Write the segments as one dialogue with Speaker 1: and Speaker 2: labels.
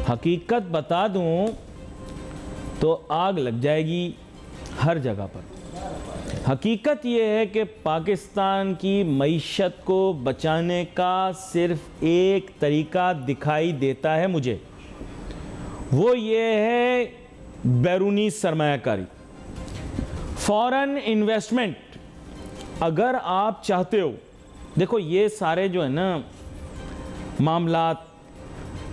Speaker 1: हकीकत बता दूं तो आग लग जाएगी हर जगह पर। हकीकत ये है कि पाकिस्तान की मईशत को बचाने का सिर्फ एक तरीका दिखाई देता है मुझे, वो ये है बैरूनी सरमायाकारी, फॉरेन इन्वेस्टमेंट। अगर आप चाहते हो, देखो ये सारे जो है ना मामलात,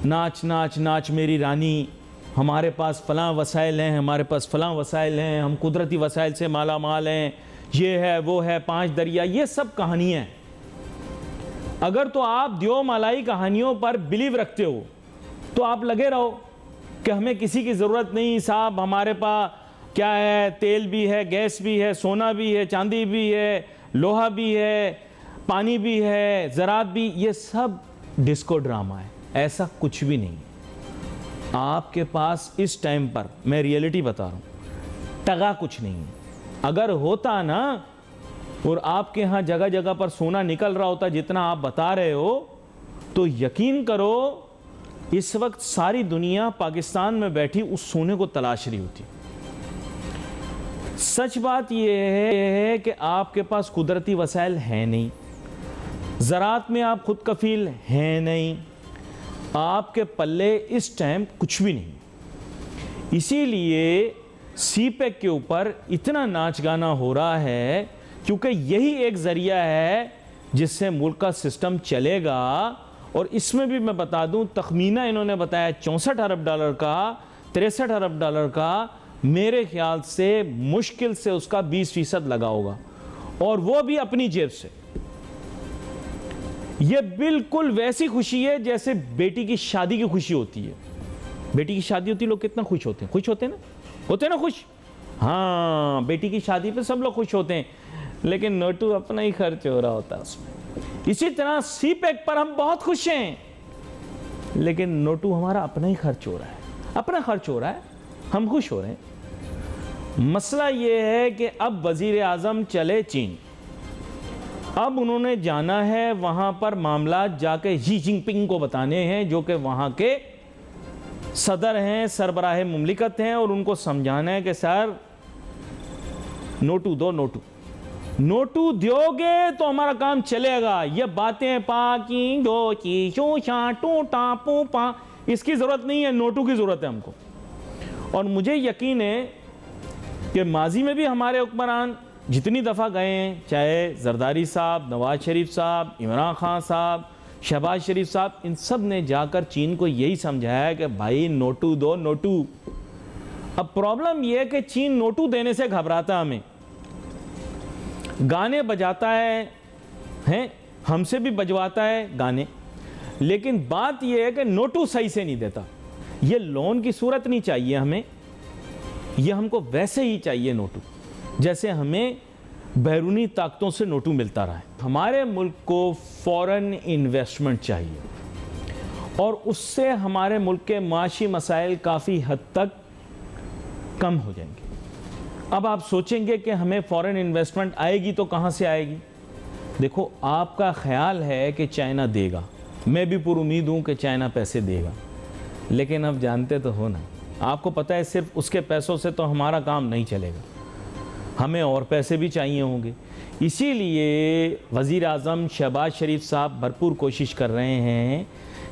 Speaker 1: नाच नाच नाच मेरी रानी, हमारे पास फ़लाँ वसाइल हैं, हमारे पास फ़लाँ वसाइल हैं, हम कुदरती वसाइल से माला माल हैं, ये है वो है, 5 दरिया, ये सब कहानियाँ हैं। अगर तो आप दियो मलाई कहानियों पर बिलीव रखते हो तो आप लगे रहो कि हमें किसी की ज़रूरत नहीं साहब, हमारे पास क्या है, तेल भी है, गैस भी है, सोना भी है, चांदी भी है, लोहा भी है, पानी भी है, ज़राअत भी, ये सब डिस्को ड्रामा है। ऐसा कुछ भी नहीं। आपके पास इस टाइम पर, मैं रियलिटी बता रहा हूँ, टगा कुछ नहीं है। अगर होता ना और आपके यहाँ जगह जगह पर सोना निकल रहा होता जितना आप बता रहे हो, तो यकीन करो इस वक्त सारी दुनिया पाकिस्तान में बैठी उस सोने को तलाश रही होती। सच बात यह है कि आपके पास कुदरती वसाइल हैं नहीं, ज़राअत में आप खुद कफील हैं नहीं, आपके पल्ले इस टाइम कुछ भी नहीं। इसीलिए सीपेक के ऊपर इतना नाच गाना हो रहा है, क्योंकि यही एक ज़रिया है जिससे मुल्क का सिस्टम चलेगा। और इसमें भी मैं बता दूं, तखमीना इन्होंने बताया 64 अरब डॉलर का, 63 अरब डॉलर का, मेरे ख्याल से मुश्किल से उसका 20% लगा होगा, और वो भी अपनी जेब से। ये बिल्कुल वैसी खुशी है जैसे बेटी की शादी की खुशी होती है। बेटी की शादी होती है, लोग कितना खुश होते हैं, खुश होते हैं ना, होते हैं ना खुश। हाँ, बेटी की शादी पे सब लोग खुश होते हैं, लेकिन नोटू अपना ही खर्च हो रहा होता है उसमें। इसी तरह सीपेक पर हम बहुत खुश हैं, लेकिन नोटू हमारा अपना ही खर्च हो रहा है, अपना खर्च हो रहा है, हम खुश हो रहे हैं। मसला ये है कि अब वजीर आज़म चले चीन, अब उन्होंने जाना है वहाँ पर मामला जाके शी जिनपिंग को बताने हैं, जो कि वहाँ के सदर हैं, सरबराह मुमलिकत हैं, और उनको समझाना है कि सर नोटू दो, नोटू दोगे तो हमारा काम चलेगा। ये बातें पाकी दो चीशो शाटू टापू पा, इसकी ज़रूरत नहीं है, नोटू की ज़रूरत है हमको। और मुझे यकीन है कि माजी में भी हमारे हुक्मरान जितनी दफ़ा गए हैं, चाहे जरदारी साहब, नवाज शरीफ साहब, इमरान खान साहब, शहबाज शरीफ साहब, इन सब ने जाकर चीन को यही समझाया कि भाई नोटू दो, नोटू। अब प्रॉब्लम यह है कि चीन नोटू देने से घबराता, हमें गाने बजाता है, हमसे भी बजवाता है गाने, लेकिन बात यह है कि नोटू सही से नहीं देता। ये लोन की सूरत नहीं चाहिए हमें, ये हमको वैसे ही चाहिए नोटू जैसे हमें बैरूनी ताकतों से नोटू मिलता रहा है। हमारे मुल्क को फॉरेन इन्वेस्टमेंट चाहिए, और उससे हमारे मुल्क के माशी मसाइल काफ़ी हद तक कम हो जाएंगे। अब आप सोचेंगे कि हमें फॉरेन इन्वेस्टमेंट आएगी तो कहाँ से आएगी? देखो, आपका ख्याल है कि चाइना देगा, मैं भी पूरी उम्मीद हूँ कि चाइना पैसे देगा, लेकिन अब जानते तो हो ना, आपको पता है सिर्फ उसके पैसों से तो हमारा काम नहीं चलेगा, हमें और पैसे भी चाहिए होंगे। इसीलिए वज़ीर आज़म शहबाज शरीफ साहब भरपूर कोशिश कर रहे हैं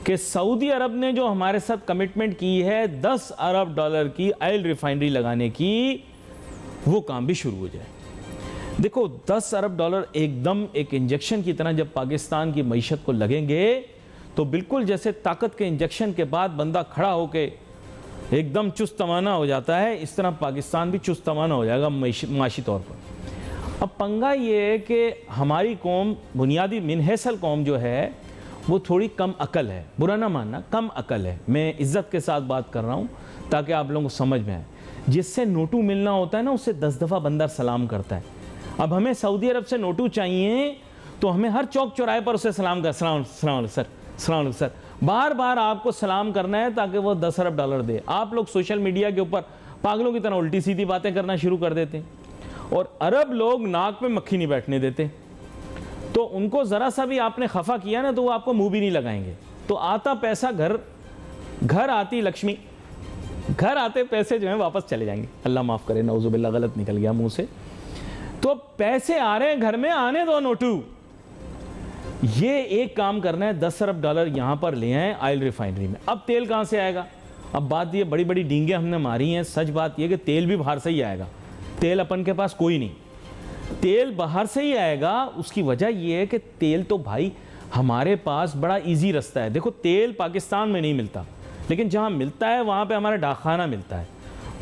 Speaker 1: कि सऊदी अरब ने जो हमारे साथ कमिटमेंट की है 10 अरब डॉलर की ऑयल रिफाइनरी लगाने की, वो काम भी शुरू हो जाए। देखो, 10 अरब डॉलर एकदम एक इंजेक्शन की तरह जब पाकिस्तान की मईशत को लगेंगे, तो बिल्कुल जैसे ताकत के इंजेक्शन के बाद बंदा खड़ा होके एकदम चुस्त तवाना हो जाता है, इस तरह पाकिस्तान भी चुस्त तवाना हो जाएगा माशी तौर पर। अब पंगा ये है कि हमारी कौम, बुनियादी मिनहसल कौम जो है, वो थोड़ी कम अकल है, बुरा ना मानना, कम अकल है। मैं इज़्ज़त के साथ बात कर रहा हूँ ताकि आप लोगों को समझ में आए। जिससे नोटू मिलना होता है ना, उससे 10 दफ़ा बंदा सलाम करता है। अब हमें सऊदी अरब से नोटू चाहिए तो हमें हर चौक चौराहे पर उसे सलाम कर, सलाम सर, बार बार आपको सलाम करना है ताकि वो 10 अरब डॉलर दे। आप लोग सोशल मीडिया के ऊपर पागलों की तरह उल्टी सीधी बातें करना शुरू कर देते हैं, और अरब लोग नाक पे मक्खी नहीं बैठने देते। तो उनको ज़रा सा भी आपने खफा किया ना, तो वो आपको मुंह भी नहीं लगाएंगे। तो आता पैसा घर घर आती लक्ष्मी, घर आते पैसे जो हैं वापस चले जाएंगे। अल्लाह माफ़ करे, नौजुबिल्लाह गलत निकल गया मुंह से। तो पैसे आ रहे हैं घर में, आने दो नोटू। ये एक काम करना है, 10 अरब डॉलर यहाँ पर ले आए ऑयल रिफाइनरी में। अब तेल कहाँ से आएगा? अब बात ये बड़ी बड़ी डींगे हमने मारी हैं, सच बात ये कि तेल भी बाहर से ही आएगा। तेल अपन के पास कोई नहीं, तेल बाहर से ही आएगा। उसकी वजह ये है कि तेल तो भाई हमारे पास बड़ा इजी रास्ता है। देखो तेल पाकिस्तान में नहीं मिलता, लेकिन जहाँ मिलता है वहाँ पे हमारा डाकखाना मिलता है।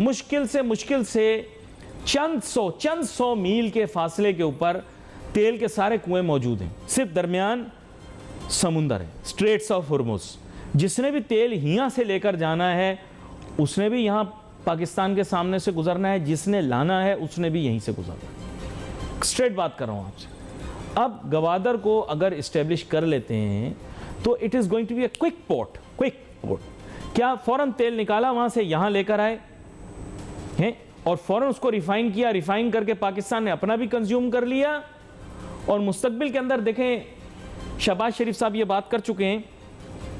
Speaker 1: मुश्किल से चंद सौ मील के फासले के ऊपर तेल के सारे कुएं मौजूद हैं। सिर्फ दरमियान समुंदर है, स्ट्रेट्स ऑफ हुर्मुज़। जिसने भी तेल यहाँ से लेकर जाना है उसने भी यहाँ पाकिस्तान के सामने से गुजरना है, जिसने लाना है उसने भी यहीं से गुजरना है। स्ट्रेट बात कर रहा हूँ आपसे। अब गवादर को अगर इस्टेब्लिश कर लेते हैं तो it is going to be a quick port. क्या फ़ौरन तेल निकाला वहाँ से यहाँ लेकर आए हैं और फ़ौरन उसको रिफ़ाइन किया, रिफ़ाइन करके पाकिस्तान ने अपना भी कंज्यूम कर लिया। और मुस्तकबिल के अंदर देखें, शहबाज शरीफ साहब ये बात कर चुके हैं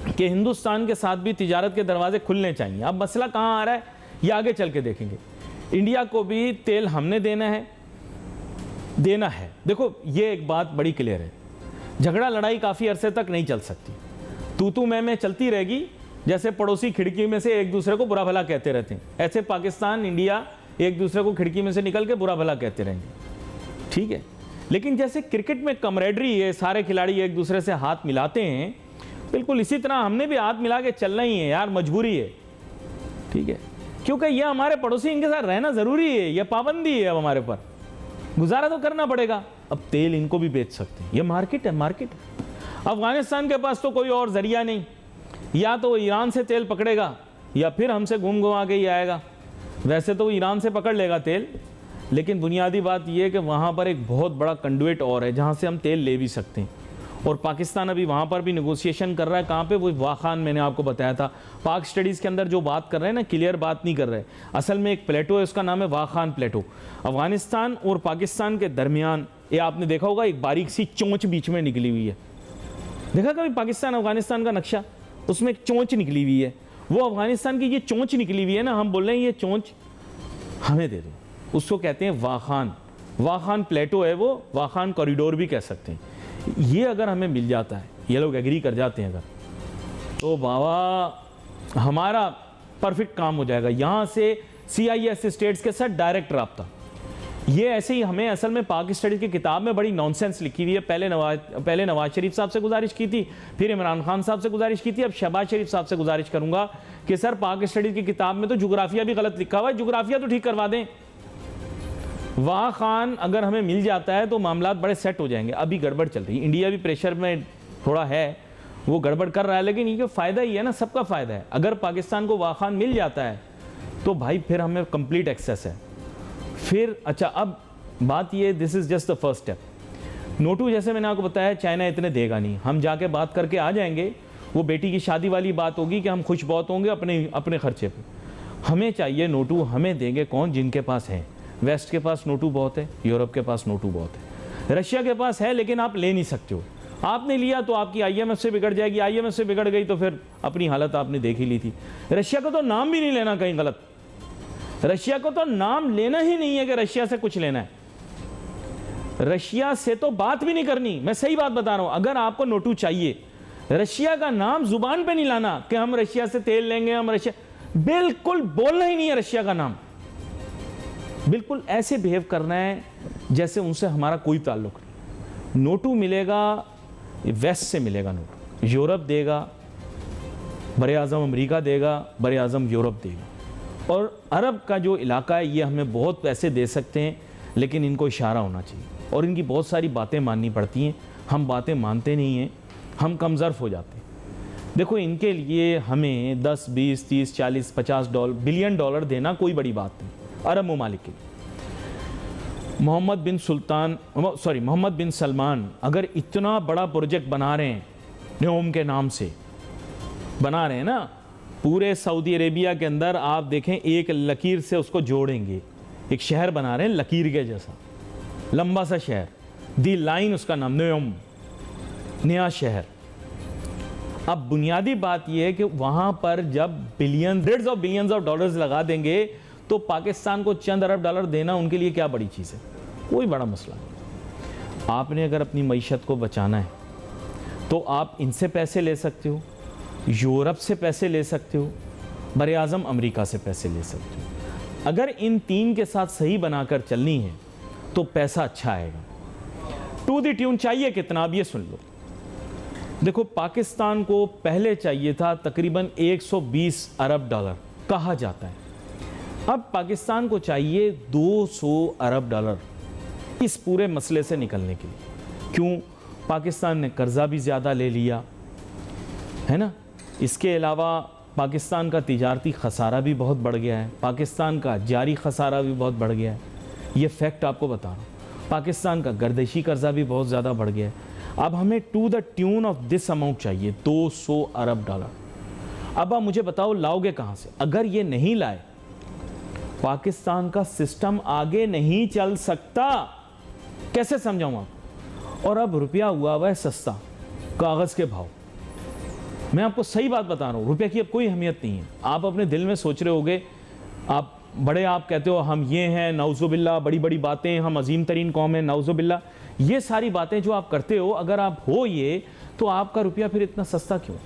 Speaker 1: कि हिंदुस्तान के साथ भी तिजारत के दरवाजे खुलने चाहिए। अब मसला कहाँ आ रहा है ये आगे चल के देखेंगे। इंडिया को भी तेल हमने देना है। देखो ये एक बात बड़ी क्लियर है, झगड़ा लड़ाई काफ़ी अरसे तक नहीं चल सकती। तू मैं चलती रहेगी, जैसे पड़ोसी खिड़की में से एक दूसरे को बुरा भला कहते रहते हैं, ऐसे पाकिस्तान इंडिया एक दूसरे को खिड़की में से निकल के बुरा भला कहते रहेंगे। ठीक है, लेकिन जैसे क्रिकेट में कमरेडरी है, सारे खिलाड़ी एक दूसरे से हाथ मिलाते हैं, बिल्कुल इसी तरह हमने भी हाथ मिला के चलना ही है यार, मजबूरी है। ठीक है, क्योंकि ये हमारे पड़ोसी, इनके साथ रहना ज़रूरी है, ये पाबंदी है, अब हमारे ऊपर गुजारा तो करना पड़ेगा। अब तेल इनको भी बेच सकते हैं, ये मार्केट है। अफगानिस्तान के पास तो कोई और जरिया नहीं, या तो वो ईरान से तेल पकड़ेगा या फिर हमसे घूम घुमा के ही आएगा। वैसे तो वो ईरान से पकड़ लेगा तेल, लेकिन बुनियादी बात यह है कि वहाँ पर एक बहुत बड़ा कंडुइट और है जहाँ से हम तेल ले भी सकते हैं। और पाकिस्तान अभी वहाँ पर भी नेगोशिएशन कर रहा है। कहाँ पे? वो वाखान, मैंने आपको बताया था। पाक स्टडीज़ के अंदर जो बात कर रहे हैं ना, क्लियर बात नहीं कर रहे। असल में एक प्लेटो है, उसका नाम है वाखान प्लेटो। अफगानिस्तान और पाकिस्तान के दरमियान, ये आपने देखा होगा, एक बारीक सी चोंच बीच में निकली हुई है। देखा कभी पाकिस्तान अफगानिस्तान का नक्शा? उसमें एक चोंच निकली हुई है। वो अफगानिस्तान की ये चोंच निकली हुई है ना, हम बोल रहे हैं ये चोंच हमें दे दो। उसको कहते हैं वाखान प्लेटो है वो, वाखान कॉरिडोर भी कह सकते हैं। ये अगर हमें मिल जाता है, ये लोग एग्री कर जाते हैं अगर, तो बाबा हमारा परफेक्ट काम हो जाएगा। यहाँ से CIS स्टेट्स के साथ डायरेक्ट रब्ता। ये ऐसे ही हमें असल में पाक स्टडीज़ की किताब में बड़ी नॉनसेंस लिखी हुई है। पहले नवाज शरीफ साहब से गुजारिश की थी, फिर इमरान खान साहब से गुजारिश की थी, अब शहबाज शरीफ साहब से गुजारिश करूँगा कि सर पाक स्टडीज़ की किताब में तो जोग्राफिया भी गलत लिखा हुआ है, जोग्राफिया तो ठीक करवा दें। वाह खान अगर हमें मिल जाता है तो मामलात बड़े सेट हो जाएंगे। अभी गड़बड़ चल रही है, इंडिया भी प्रेशर में थोड़ा है, वो गड़बड़ कर रहा है, लेकिन ये फ़ायदा ही है ना, सबका फ़ायदा है। अगर पाकिस्तान को वाह खान मिल जाता है तो भाई फिर हमें कंप्लीट एक्सेस है। फिर अच्छा, अब बात ये, this is just the first step. नोटू जैसे मैंने आपको बताया, चाइना इतने देगा नहीं, हम जाके बात करके आ जाएंगे। वो बेटी की शादी वाली बात होगी कि हम खुश बहुत होंगे अपने खर्चे पे। हमें चाहिए नोटू, हमें देंगे कौन? जिनके पास है। वेस्ट के पास नोटू बहुत है, यूरोप के पास नोटू बहुत है, रशिया के पास है, लेकिन आप ले नहीं सकते हो। आपने लिया तो आपकी IMF से बिगड़ जाएगी, IMF से बिगड़ गई तो फिर अपनी हालत आपने देख ही ली थी। रशिया को तो नाम भी नहीं लेना कहीं गलत, रशिया को तो नाम लेना ही नहीं है कि रशिया से कुछ लेना है। रशिया से तो बात भी नहीं करनी, मैं सही बात बता रहा हूं। अगर आपको नोटू चाहिए, रशिया का नाम जुबान पे नहीं लाना कि हम रशिया से तेल लेंगे, हम रशिया, बिल्कुल बोलना ही नहीं है रशिया का नाम। बिल्कुल ऐसे बिहेव करना है जैसे उनसे हमारा कोई ताल्लुक नहीं। नोटू मिलेगा वेस्ट से मिलेगा, नोटू यूरोप देगा, बरे आज़म अमेरिका देगा, बरे आज़म यूरोप देगा। और अरब का जो इलाका है ये हमें बहुत पैसे दे सकते हैं, लेकिन इनको इशारा होना चाहिए और इनकी बहुत सारी बातें माननी पड़ती हैं। हम बातें मानते नहीं हैं, हम कमज़र्फ हो जाते हैं। देखो इनके लिए हमें 10, 20, 30, 40, 50 बिलियन डॉलर देना कोई बड़ी बात नहीं अरब ममालिक के। मोहम्मद बिन सलमान अगर इतना बड़ा प्रोजेक्ट बना रहे हैं, न्योम के नाम से बना रहे हैं ना, पूरे सऊदी अरेबिया के अंदर आप देखें एक लकीर से उसको जोड़ेंगे, एक शहर बना रहे हैं लकीर के जैसा, लंबा सा शहर, दी लाइन उसका नाम, न्योम, नया शहर। अब बुनियादी बात यह है कि वहां पर जब billions of billions of dollars लगा देंगे तो पाकिस्तान को चंद अरब डॉलर देना उनके लिए क्या बड़ी चीज़ है, कोई बड़ा मसला नहीं। आपने अगर अपनी मईशत को बचाना है तो आप इनसे पैसे ले सकते हो, यूरोप से पैसे ले सकते हो, बरे आज़म अमेरिका से पैसे ले सकते हो। अगर इन तीन के साथ सही बनाकर चलनी है तो पैसा अच्छा आएगा। टू द ट्यून चाहिए कितना, अब ये सुन लो। देखो, पाकिस्तान को पहले चाहिए था तकरीबन 120 अरब डॉलर कहा जाता है, अब पाकिस्तान को चाहिए 200 अरब डॉलर इस पूरे मसले से निकलने के लिए। क्यों? पाकिस्तान ने कर्जा भी ज़्यादा ले लिया है ना, इसके अलावा पाकिस्तान का तिजारती खसारा भी बहुत बढ़ गया है, पाकिस्तान का जारी खसारा भी बहुत बढ़ गया है, ये फैक्ट आपको बता रहा हूँ। पाकिस्तान का गर्दिशी कर्जा भी बहुत ज़्यादा बढ़ गया है। अब हमें to the tune of this amount चाहिए 200 अरब डॉलर। अब आप मुझे बताओ लाओगे कहाँ से? अगर ये नहीं लाए पाकिस्तान का सिस्टम आगे नहीं चल सकता। कैसे समझाऊं आप? और अब रुपया हुआ है सस्ता, कागज़ के भाव। मैं आपको सही बात बता रहा हूँ, रुपये की अब कोई अहमियत नहीं है। आप अपने दिल में सोच रहे होगे, आप कहते हो हम ये हैं, नाउज़ुबिल्लाह, बड़ी बड़ी बातें, हम अजीम तरीन कौम है, नाउज़ुबिल्लाह। ये सारी बातें जो आप करते हो, अगर आप हो ये, तो आपका रुपया फिर इतना सस्ता क्यों?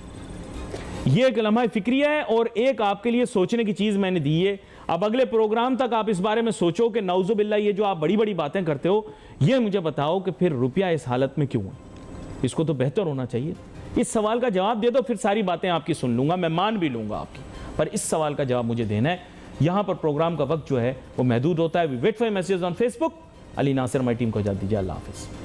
Speaker 1: ये एक लम्हा फिक्रिया है और एक आपके लिए सोचने की चीज़ मैंने दी है। अब अगले प्रोग्राम तक आप इस बारे में सोचो कि नाउज़ुबिल्लाह ये जो आप बड़ी बड़ी बातें करते हो, ये मुझे बताओ कि फिर रुपया इस हालत में क्यों है? इसको तो बेहतर होना चाहिए। इस सवाल का जवाब दे दो, फिर सारी बातें आपकी सुन लूँगा, मैं मान भी लूँगा आपकी, पर इस सवाल का जवाब मुझे देना है। यहाँ पर प्रोग्राम का वक्त जो है वो महदूद होता है। We wait for message on Facebook. Ali Nasir, my team को इजाज़त दीजिए। अल्लाह हाफ़िज़।